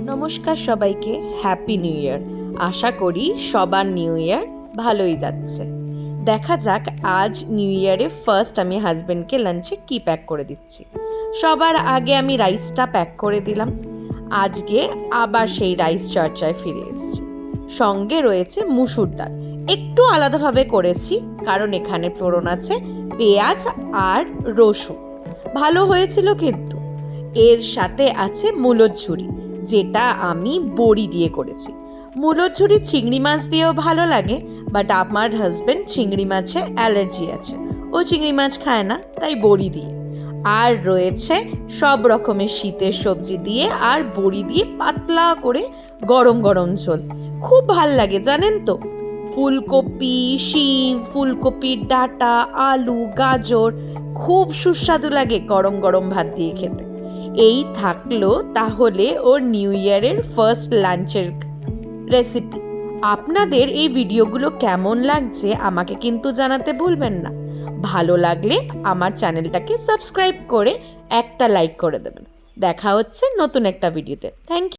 নমস্কার সবাইকে, happy new year. আশা করি সবার নিউ ইয়ার ভালোই যাচ্ছে। দেখা যাক আজ নিউ ইয়ারে ফার্স্ট আমি হাজব্যান্ডকে লাঞ্চে কি প্যাক করে দিচ্ছি। সবার আগে আমি রাইসটা প্যাক করে দিলাম। আজকে আবার সেই রাইস চর্চায় ফিরে এসেছি। সঙ্গে রয়েছে মুসুর ডাল, একটু আলাদাভাবে করেছি কারণ এখানে ফোড়ন আছে পেঁয়াজ আর রসুন। ভালো হয়েছিল কিন্তু। এর সাথে আছে মূলোর ঝুরি, যেটা আমি বড়ি দিয়ে করেছি। মূলোর ঝুরি চিংড়ি মাছ দিয়েও ভালো লাগে, বাট আমার হাজব্যান্ড চিংড়ি মাছে অ্যালার্জি আছে, ও চিংড়ি মাছ খায় না, তাই বড়ি দিয়ে। আর রয়েছে সব রকমের শীতের সবজি দিয়ে আর বড়ি দিয়ে পাতলা করে গরম গরম ঝোল। খুব ভাল লাগে জানেন তো। ফুলকপি, শিম, ফুলকপির ডাঁটা, আলু, গাজর, খুব সুস্বাদু লাগে গরম গরম ভাত দিয়ে খেতে। এই থাকলো তাহলে ওর নিউ ইয়ারের ফার্স্ট লাঞ্চের রেসিপি। আপনাদের এই ভিডিওগুলো কেমন লাগছে আমাকে কিন্তু জানাতে ভুলবেন না। ভালো লাগলে আমার চ্যানেলটাকে সাবস্ক্রাইব করে একটা লাইক করে দেবেন। দেখা হচ্ছে নতুন একটা ভিডিওতে। Thank you.